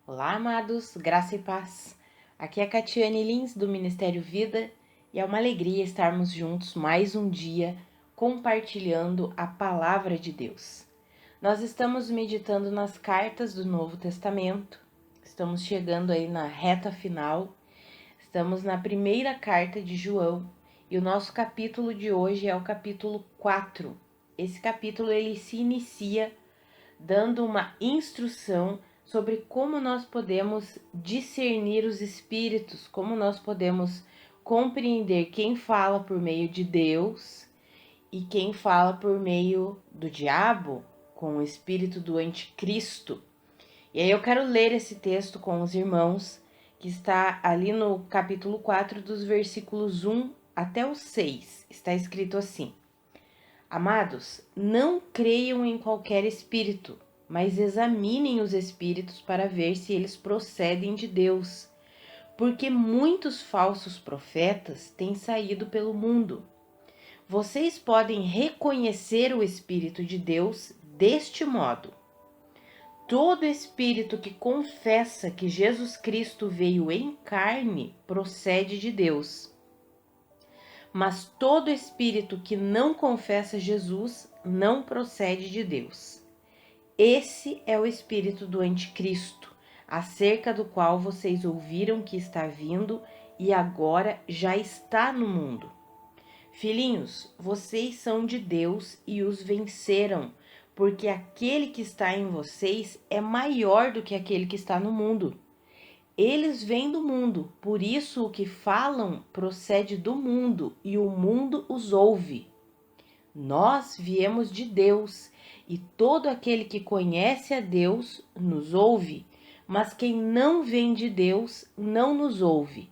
Olá, amados, graça e paz. Aqui é a Catiane Lins, do Ministério Vida, e é uma alegria estarmos juntos mais um dia compartilhando a Palavra de Deus. Nós estamos meditando nas cartas do Novo Testamento, estamos chegando aí na reta final, estamos na primeira carta de João, e o nosso capítulo de hoje é o capítulo 4. Esse capítulo ele se inicia dando uma instrução sobre como nós podemos discernir os espíritos, como nós podemos compreender quem fala por meio de Deus e quem fala por meio do diabo, com o espírito do anticristo. E aí eu quero ler esse texto com os irmãos, que está ali no capítulo 4, dos versículos 1 até o 6. Está escrito assim: Amados, não creiam em qualquer espírito, mas examinem os espíritos para ver se eles procedem de Deus, porque muitos falsos profetas têm saído pelo mundo. Vocês podem reconhecer o Espírito de Deus deste modo: todo espírito que confessa que Jesus Cristo veio em carne procede de Deus. Mas todo espírito que não confessa Jesus não procede de Deus. Esse é o espírito do anticristo, acerca do qual vocês ouviram que está vindo e agora já está no mundo. Filhinhos, vocês são de Deus e os venceram, porque aquele que está em vocês é maior do que aquele que está no mundo. Eles vêm do mundo, por isso o que falam procede do mundo e o mundo os ouve. Nós viemos de Deus e todo aquele que conhece a Deus nos ouve, mas quem não vem de Deus não nos ouve.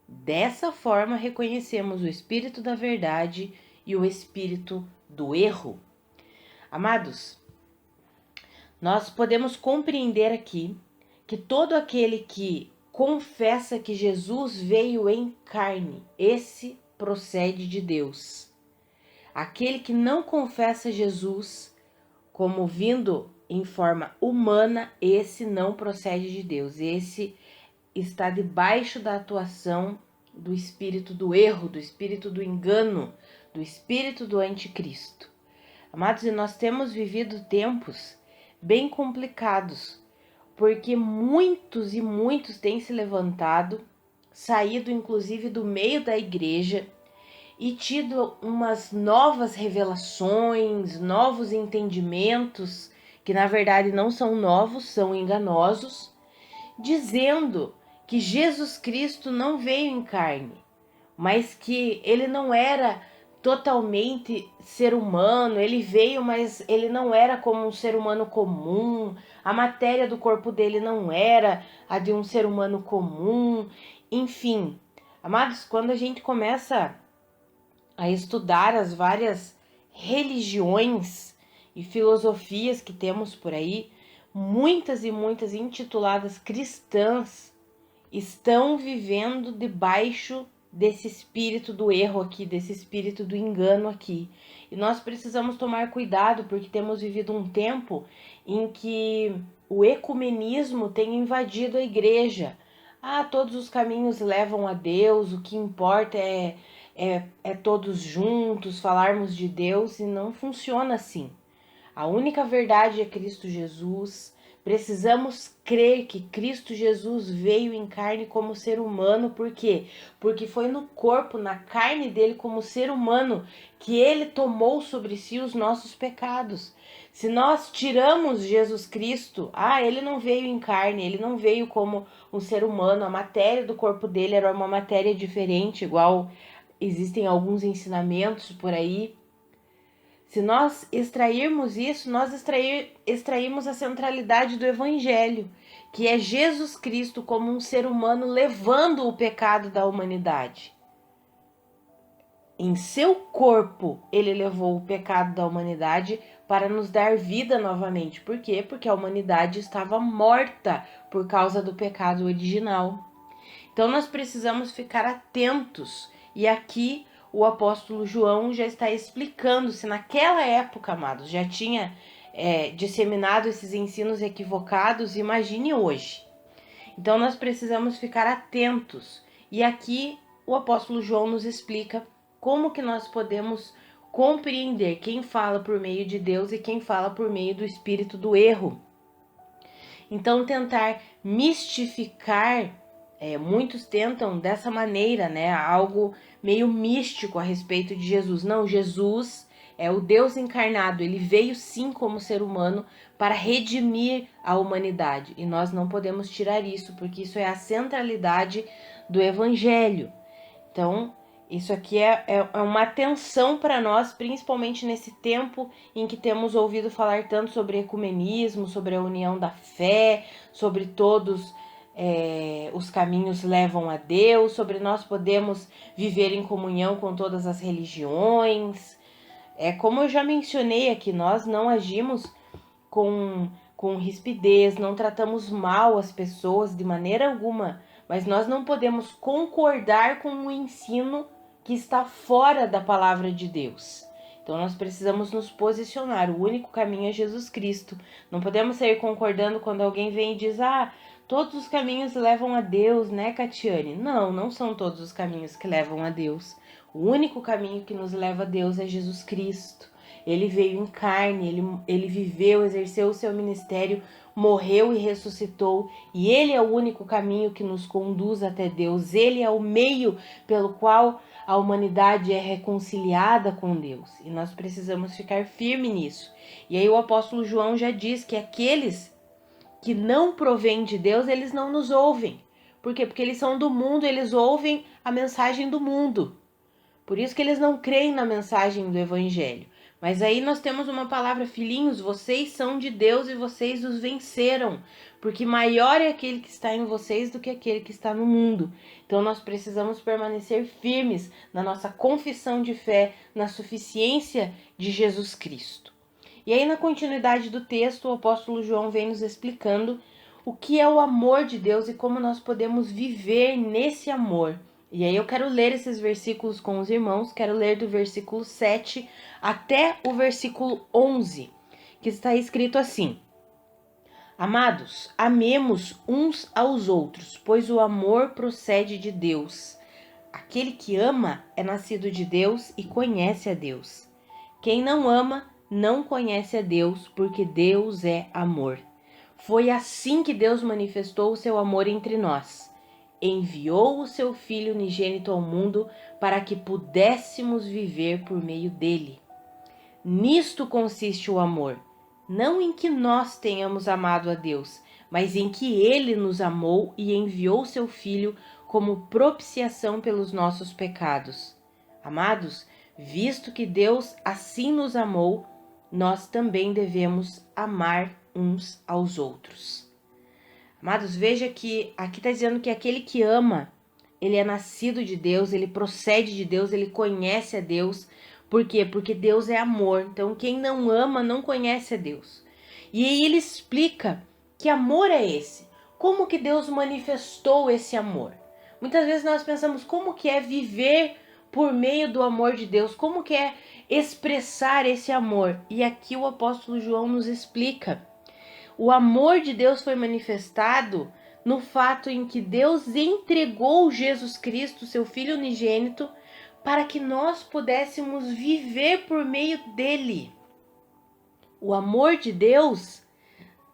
Dessa forma reconhecemos o espírito da verdade e o espírito do erro. Amados, nós podemos compreender aqui que todo aquele que confessa que Jesus veio em carne, esse procede de Deus. Aquele que não confessa Jesus como vindo em forma humana, esse não procede de Deus. Esse está debaixo da atuação do espírito do erro, do espírito do engano, do espírito do anticristo. Amados, e nós temos vivido tempos bem complicados, porque muitos e muitos têm se levantado, saído inclusive do meio da igreja e tido umas novas revelações, novos entendimentos, que na verdade não são novos, são enganosos, dizendo que Jesus Cristo não veio em carne, mas que ele não era totalmente ser humano, ele veio, mas ele não era como um ser humano comum, a matéria do corpo dele não era a de um ser humano comum, enfim. Amados, quando a gente começa a estudar as várias religiões e filosofias que temos por aí, muitas e muitas intituladas cristãs estão vivendo debaixo desse espírito do erro aqui, desse espírito do engano aqui. E nós precisamos tomar cuidado, porque temos vivido um tempo em que o ecumenismo tem invadido a igreja. Todos os caminhos levam a Deus, o que importa é todos juntos falarmos de Deus, e não funciona assim. A única verdade é Cristo Jesus. Precisamos crer que Cristo Jesus veio em carne como ser humano. Por quê? Porque foi no corpo, na carne dele como ser humano, que ele tomou sobre si os nossos pecados. Se nós tiramos Jesus Cristo, ele não veio em carne, ele não veio como um ser humano, a matéria do corpo dele era uma matéria diferente, igual existem alguns ensinamentos por aí. Se nós extrairmos isso, nós extraímos a centralidade do Evangelho, que é Jesus Cristo como um ser humano levando o pecado da humanidade. Em seu corpo, ele levou o pecado da humanidade para nos dar vida novamente. Por quê? Porque a humanidade estava morta por causa do pecado original. Então nós precisamos ficar atentos. E aqui o apóstolo João já está explicando, se naquela época, amados, já tinha disseminado esses ensinos equivocados, imagine hoje. Então nós precisamos ficar atentos. E aqui o apóstolo João nos explica como que nós podemos compreender quem fala por meio de Deus e quem fala por meio do espírito do erro. Então tentar mistificar, muitos tentam dessa maneira, né, algo meio místico a respeito de Jesus. Não, Jesus é o Deus encarnado, ele veio sim como ser humano para redimir a humanidade. E nós não podemos tirar isso, porque isso é a centralidade do Evangelho. Então, isso aqui é uma atenção para nós, principalmente nesse tempo em que temos ouvido falar tanto sobre ecumenismo, sobre a união da fé, sobre todos os caminhos levam a Deus, sobre nós podemos viver em comunhão com todas as religiões. Como eu já mencionei aqui, nós não agimos com rispidez, não tratamos mal as pessoas de maneira alguma, mas nós não podemos concordar com um ensino que está fora da palavra de Deus. Então nós precisamos nos posicionar, o único caminho é Jesus Cristo. Não podemos sair concordando quando alguém vem e diz, todos os caminhos levam a Deus, né, Catiane? Não, não são todos os caminhos que levam a Deus. O único caminho que nos leva a Deus é Jesus Cristo. Ele veio em carne, ele viveu, exerceu o seu ministério, morreu e ressuscitou. E ele é o único caminho que nos conduz até Deus. Ele é o meio pelo qual a humanidade é reconciliada com Deus. E nós precisamos ficar firmes nisso. E aí o apóstolo João já diz que aqueles que não provêm de Deus, eles não nos ouvem. Por quê? Porque eles são do mundo, eles ouvem a mensagem do mundo. Por isso que eles não creem na mensagem do Evangelho. Mas aí nós temos uma palavra, filhinhos, vocês são de Deus e vocês os venceram, porque maior é aquele que está em vocês do que aquele que está no mundo. Então nós precisamos permanecer firmes na nossa confissão de fé, na suficiência de Jesus Cristo. E aí na continuidade do texto, o apóstolo João vem nos explicando o que é o amor de Deus e como nós podemos viver nesse amor. E aí eu quero ler esses versículos com os irmãos, quero ler do versículo 7 até o versículo 11, que está escrito assim: Amados, amemos uns aos outros, pois o amor procede de Deus. Aquele que ama é nascido de Deus e conhece a Deus. Quem não ama não conhece a Deus, porque Deus é amor. Foi assim que Deus manifestou o seu amor entre nós. Enviou o seu Filho unigênito ao mundo para que pudéssemos viver por meio dele. Nisto consiste o amor, não em que nós tenhamos amado a Deus, mas em que ele nos amou e enviou seu Filho como propiciação pelos nossos pecados. Amados, visto que Deus assim nos amou, nós também devemos amar uns aos outros. Amados, veja que aqui está dizendo que aquele que ama, ele é nascido de Deus, ele procede de Deus, ele conhece a Deus. Por quê? Porque Deus é amor. Então, quem não ama não conhece a Deus. E aí ele explica que amor é esse. Como que Deus manifestou esse amor? Muitas vezes nós pensamos como que é viver por meio do amor de Deus, como que é expressar esse amor. E aqui o apóstolo João nos explica. O amor de Deus foi manifestado no fato em que Deus entregou Jesus Cristo, seu Filho unigênito, para que nós pudéssemos viver por meio dele. O amor de Deus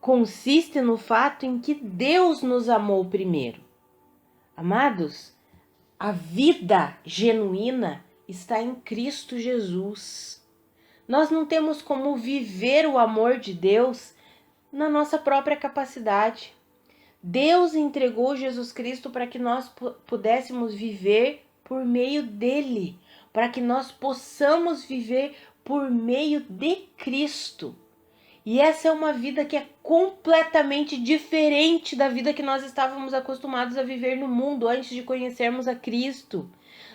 consiste no fato em que Deus nos amou primeiro. Amados, a vida genuína está em Cristo Jesus. Nós não temos como viver o amor de Deus na nossa própria capacidade. Deus entregou Jesus Cristo para que nós pudéssemos viver por meio dele, para que nós possamos viver por meio de Cristo. E essa é uma vida que é completamente diferente da vida que nós estávamos acostumados a viver no mundo antes de conhecermos a Cristo.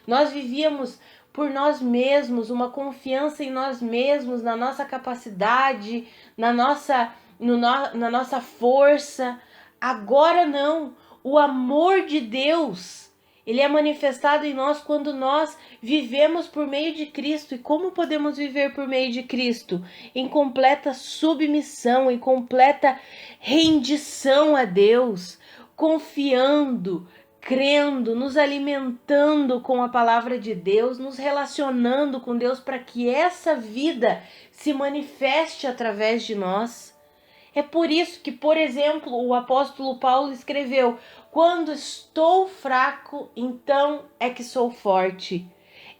Nós vivíamos por nós mesmos, uma confiança em nós mesmos, na nossa capacidade, na nossa força. Agora não. O amor de Deus, ele é manifestado em nós quando nós vivemos por meio de Cristo. E como podemos viver por meio de Cristo? Em completa submissão, em completa rendição a Deus, confiando, crendo, nos alimentando com a palavra de Deus, nos relacionando com Deus para que essa vida se manifeste através de nós. É por isso que, por exemplo, o apóstolo Paulo escreveu: quando estou fraco, então é que sou forte.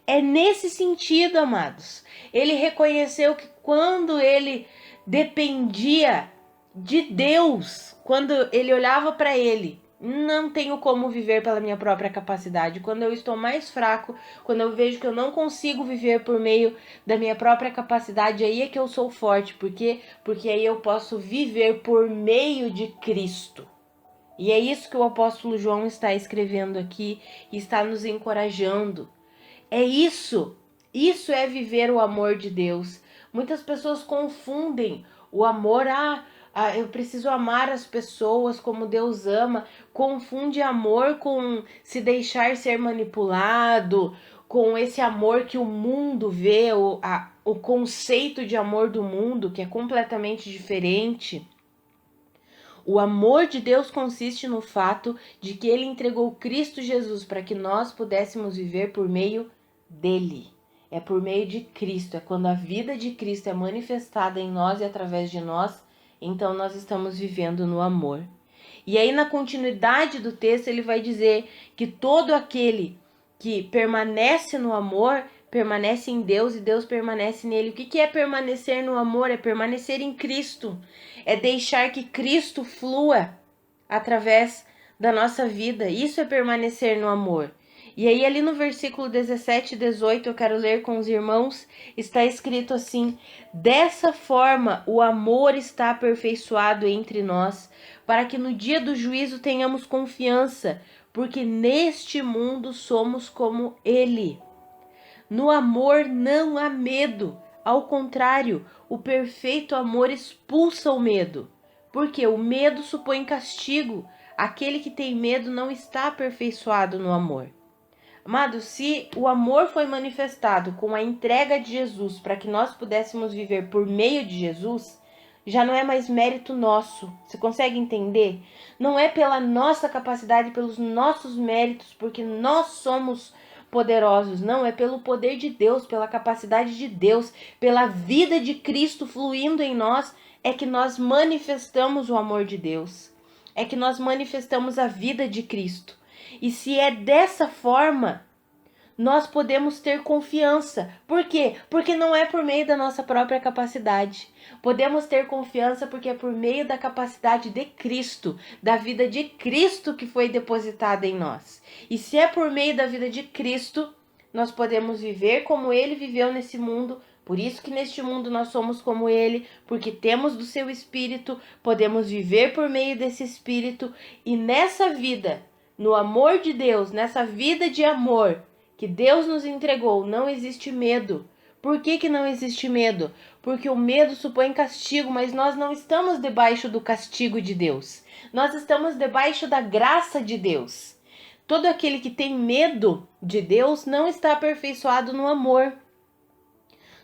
É nesse sentido, amados. Ele reconheceu que quando ele dependia de Deus, quando ele olhava para ele, não tenho como viver pela minha própria capacidade. Quando eu estou mais fraco, quando eu vejo que eu não consigo viver por meio da minha própria capacidade, aí é que eu sou forte. Por quê? Porque aí eu posso viver por meio de Cristo. E é isso que o apóstolo João está escrevendo aqui e está nos encorajando. É isso. Isso é viver o amor de Deus. Muitas pessoas confundem o amor, eu preciso amar as pessoas como Deus ama. Confunde amor com se deixar ser manipulado, com esse amor que o mundo vê, o conceito de amor do mundo, que é completamente diferente. O amor de Deus consiste no fato de que ele entregou Cristo Jesus para que nós pudéssemos viver por meio dele. É por meio de Cristo, é quando a vida de Cristo é manifestada em nós e através de nós, então nós estamos vivendo no amor. E aí na continuidade do texto ele vai dizer que todo aquele que permanece no amor, permanece em Deus e Deus permanece nele. O que é permanecer no amor? É permanecer em Cristo. É deixar que Cristo flua através da nossa vida. Isso é permanecer no amor. E aí ali no versículo 17 e 18, eu quero ler com os irmãos, está escrito assim: dessa forma o amor está aperfeiçoado entre nós, para que no dia do juízo tenhamos confiança, porque neste mundo somos como ele. No amor não há medo, ao contrário, o perfeito amor expulsa o medo, porque o medo supõe castigo. Aquele que tem medo não está aperfeiçoado no amor. Amados, se o amor foi manifestado com a entrega de Jesus para que nós pudéssemos viver por meio de Jesus, já não é mais mérito nosso. Você consegue entender? Não é pela nossa capacidade, pelos nossos méritos, porque nós somos poderosos. Não, é pelo poder de Deus, pela capacidade de Deus, pela vida de Cristo fluindo em nós, é que nós manifestamos o amor de Deus. É que nós manifestamos a vida de Cristo. E se é dessa forma, nós podemos ter confiança. Por quê? Porque não é por meio da nossa própria capacidade. Podemos ter confiança porque é por meio da capacidade de Cristo, da vida de Cristo que foi depositada em nós. E se é por meio da vida de Cristo, nós podemos viver como Ele viveu nesse mundo. Por isso que neste mundo nós somos como Ele, porque temos do seu Espírito, podemos viver por meio desse Espírito. E nessa vida, no amor de Deus, nessa vida de amor que Deus nos entregou, não existe medo. Por que não existe medo? Porque o medo supõe castigo, mas nós não estamos debaixo do castigo de Deus. Nós estamos debaixo da graça de Deus. Todo aquele que tem medo de Deus não está aperfeiçoado no amor.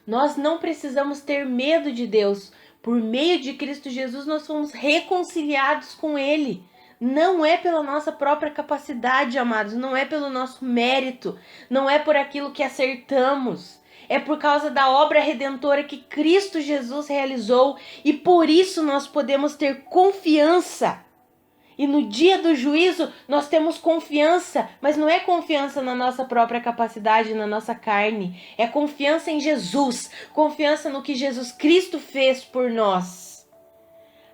Nós não precisamos ter medo de Deus. Por meio de Cristo Jesus, nós fomos reconciliados com Ele. Não é pela nossa própria capacidade, amados, não é pelo nosso mérito, não é por aquilo que acertamos. É por causa da obra redentora que Cristo Jesus realizou e por isso nós podemos ter confiança. E no dia do juízo nós temos confiança, mas não é confiança na nossa própria capacidade, na nossa carne. É confiança em Jesus, confiança no que Jesus Cristo fez por nós.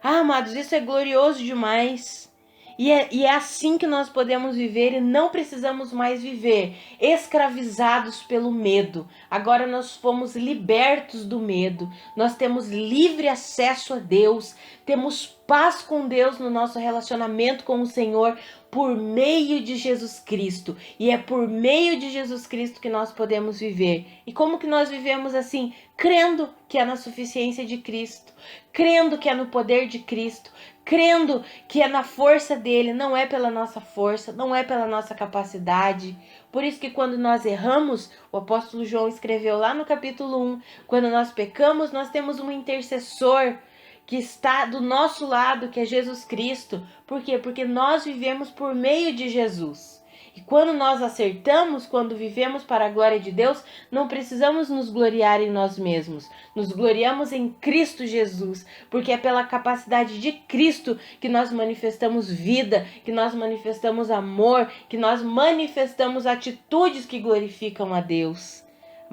Ah, amados, isso é glorioso demais. E é assim que nós podemos viver e não precisamos mais viver escravizados pelo medo. Agora nós fomos libertos do medo. Nós temos livre acesso a Deus. Temos paz com Deus no nosso relacionamento com o Senhor por meio de Jesus Cristo. E é por meio de Jesus Cristo que nós podemos viver. E como que nós vivemos assim? Crendo que é na suficiência de Cristo. Crendo que é no poder de Cristo. Crendo que é na força dele, não é pela nossa força, não é pela nossa capacidade. Por isso que quando nós erramos, o apóstolo João escreveu lá no capítulo 1, quando nós pecamos, nós temos um intercessor que está do nosso lado, que é Jesus Cristo. Por quê? Porque nós vivemos por meio de Jesus. E quando nós acertamos, quando vivemos para a glória de Deus, não precisamos nos gloriar em nós mesmos. Nos gloriamos em Cristo Jesus, porque é pela capacidade de Cristo que nós manifestamos vida, que nós manifestamos amor, que nós manifestamos atitudes que glorificam a Deus.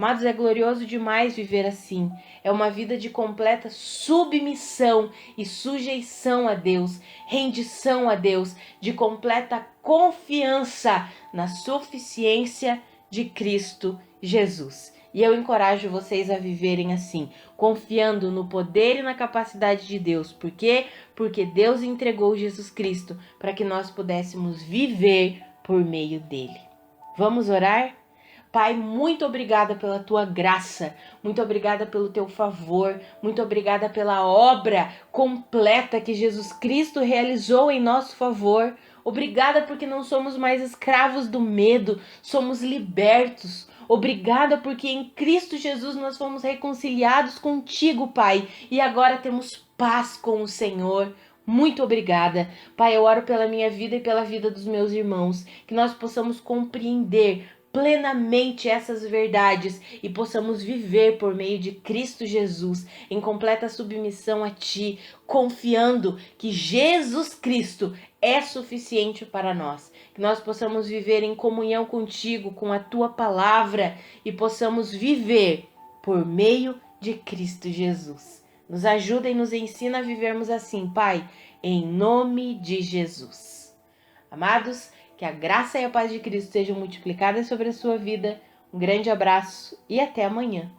Amados, é glorioso demais viver assim. É uma vida de completa submissão e sujeição a Deus, rendição a Deus, de completa confiança na suficiência de Cristo Jesus. E eu encorajo vocês a viverem assim, confiando no poder e na capacidade de Deus. Por quê? Porque Deus entregou Jesus Cristo para que nós pudéssemos viver por meio dele. Vamos orar? Pai, muito obrigada pela tua graça, muito obrigada pelo teu favor, muito obrigada pela obra completa que Jesus Cristo realizou em nosso favor. Obrigada porque não somos mais escravos do medo, somos libertos. Obrigada porque em Cristo Jesus nós fomos reconciliados contigo, Pai, e agora temos paz com o Senhor. Muito obrigada. Pai, eu oro pela minha vida e pela vida dos meus irmãos, que nós possamos compreender plenamente essas verdades e possamos viver por meio de Cristo Jesus em completa submissão a Ti, confiando que Jesus Cristo é suficiente para nós, que nós possamos viver em comunhão contigo, com a Tua palavra e possamos viver por meio de Cristo Jesus. Nos ajuda e nos ensina a vivermos assim, Pai, em nome de Jesus. Amados, que a graça e a paz de Cristo sejam multiplicadas sobre a sua vida. Um grande abraço e até amanhã.